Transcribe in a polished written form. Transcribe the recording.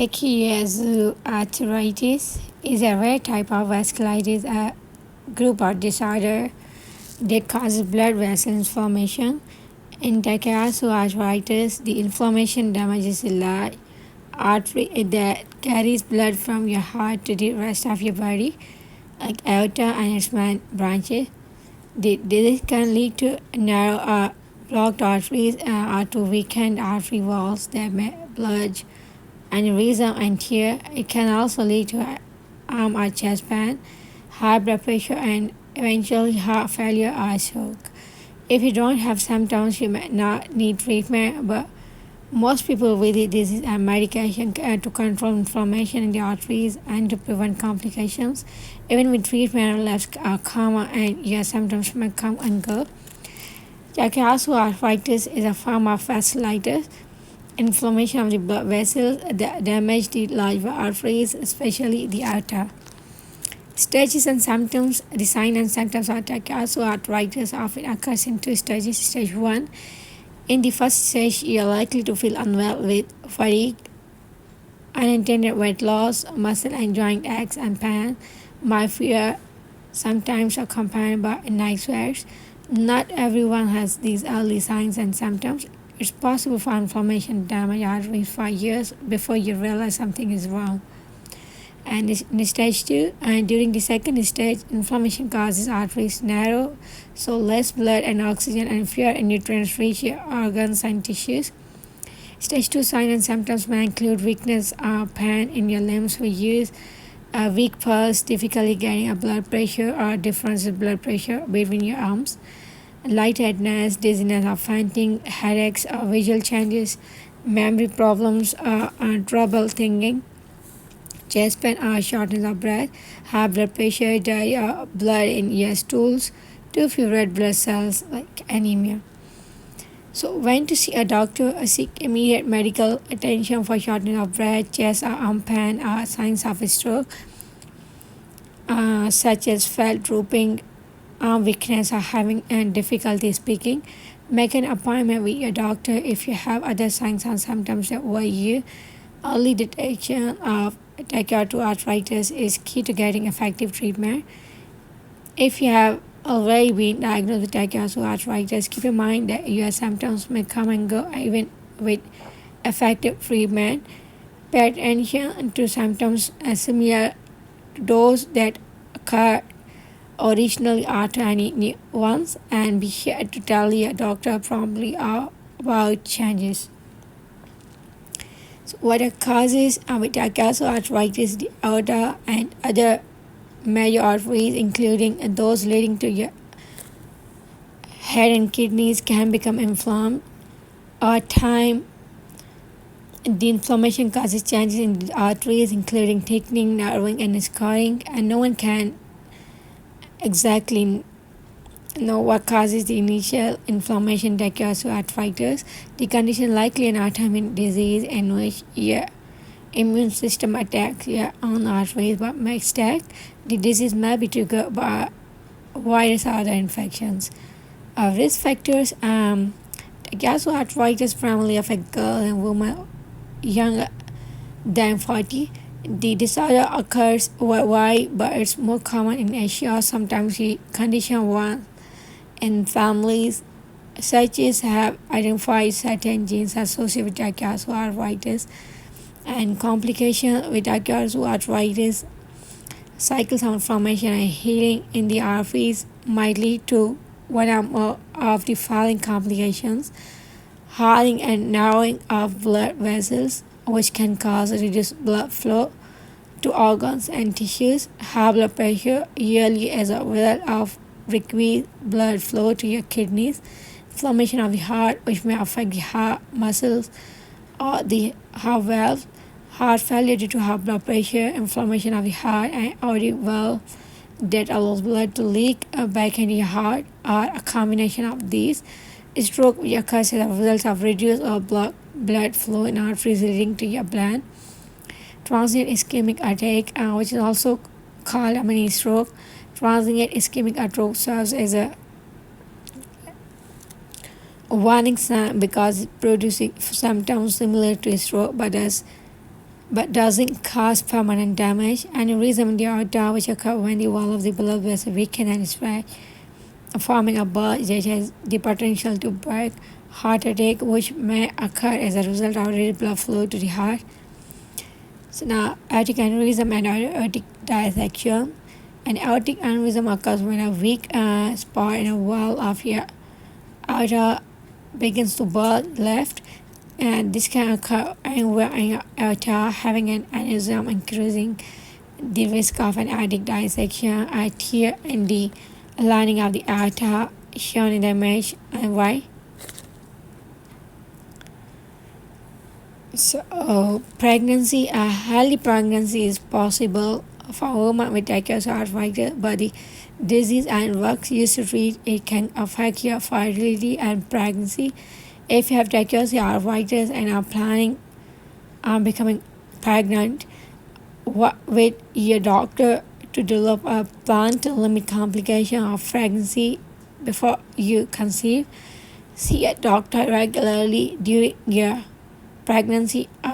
Takayasu arteritis is a rare type of vasculitis, a group or disorder that causes blood vessel inflammation. In Takayasu arteritis, the inflammation damages the large artery that carries blood from your heart to the rest of your body, like aorta and its main branches. The disease can lead to narrow or blocked arteries or to weakened artery walls that may blood aneurysm and tear. It can also lead to arm or chest pain, high blood pressure, and eventually heart failure or stroke. If you don't have symptoms, you may not need treatment, but most people with the disease and medication to control inflammation in the arteries and to prevent complications. Even with treatment, relapse are common and your symptoms may come and go. Takayasu arthritis is a form of vasculitis, inflammation of the blood vessels that damage the large arteries, especially the aorta. Stages and symptoms. The signs and symptoms of Takayasu arthritis often occurs in two stages. Stage 1. In the first stage, you are likely to feel unwell with fatigue, unintended weight loss, muscle and joint aches and pain, myopia, sometimes accompanied by night sweats. Not everyone has these early signs and symptoms. It's possible for inflammation to damage arteries for years before you realize something is wrong. And in stage 2, and during the second stage, inflammation causes arteries to narrow, so less blood and oxygen and fewer nutrients reach your organs and tissues. Stage 2 signs and symptoms may include weakness or pain in your limbs. We use a weak pulse, difficulty getting a blood pressure or difference in blood pressure between your arms, lightheadedness, dizziness or fainting, headaches or visual changes, memory problems or trouble thinking, chest pain or shortness of breath, high blood pressure, diarrhea, blood in your stools, too few red blood cells like anemia. So when to see a doctor, seek immediate medical attention for shortness of breath, chest or arm pain or signs of a stroke, such as felt drooping, arm weakness or having difficulty speaking. Make an appointment with your doctor if you have other signs and symptoms that worry you. Early detection of Takayasu arthritis is key to getting effective treatment. If you have already been diagnosed with Takayasu arthritis, keep in mind that your symptoms may come and go even with effective treatment. Pay attention to symptoms similar to those that occurred originally or to any new ones, and be sure to tell your doctor promptly about changes. So what are causes with Takayasu arthritis? The aorta and other major arteries, including those leading to your head and kidneys, can become inflamed. Over time, the inflammation causes changes in the arteries, including thickening, narrowing, and scarring, and no one can exactly know what causes the initial inflammation. Takayasu arthritis. The condition likely an autoimmune disease in which your immune system attacks your own arteries but makes stack. The disease may be triggered by virus or other infections. Risk factors. Takayasu arthritis primarily affect girls and women younger than 40. The disorder occurs worldwide, but it's more common in Asia. Sometimes the condition one in families such as have identified certain genes associated with Takayasu arthritis, and complications with Takayasu arthritis. Cycles of inflammation and healing in the arteries might lead to one or more of the following complications: hardening and narrowing of blood vessels, which can cause reduced blood flow to organs and tissues, high blood pressure, yearly as a result of decreased blood flow to your kidneys, inflammation of the heart, which may affect the heart muscles or the heart valve, heart failure due to high blood pressure, inflammation of the heart and aortic valve that allows blood to leak back into your heart, or a combination of these. Stroke, which occurs as a result of reduced or blocked blood flow in arteries leading to your brain. Transient ischemic attack, which is also called a mini stroke. Transient ischemic attack serves as a warning sign because it's producing symptoms similar to a stroke but does but doesn't cause permanent damage. Aneurysm in the aorta, which occur when the wall of the blood vessel weakens and spread, forming a bulge that has the potential to break. Heart attack, which may occur as a result of reduced blood flow to the heart. So now, aortic aneurysm and aortic dissection. An aortic aneurysm occurs when a weak spot in a wall of your aorta begins to bulge left, and this can occur anywhere in your aorta. Having an aneurysm increasing the risk of an aortic dissection. A tear in the lining of the aorta shown in the image on right. So, pregnancy, a healthy pregnancy is possible for a woman with Takayasu arteritis, but the disease and drugs used to treat it can affect your fertility and pregnancy. If you have Takayasu arteritis and are planning on becoming pregnant, work with your doctor to develop a plan to limit complications of pregnancy before you conceive. See a doctor regularly during your pregnancy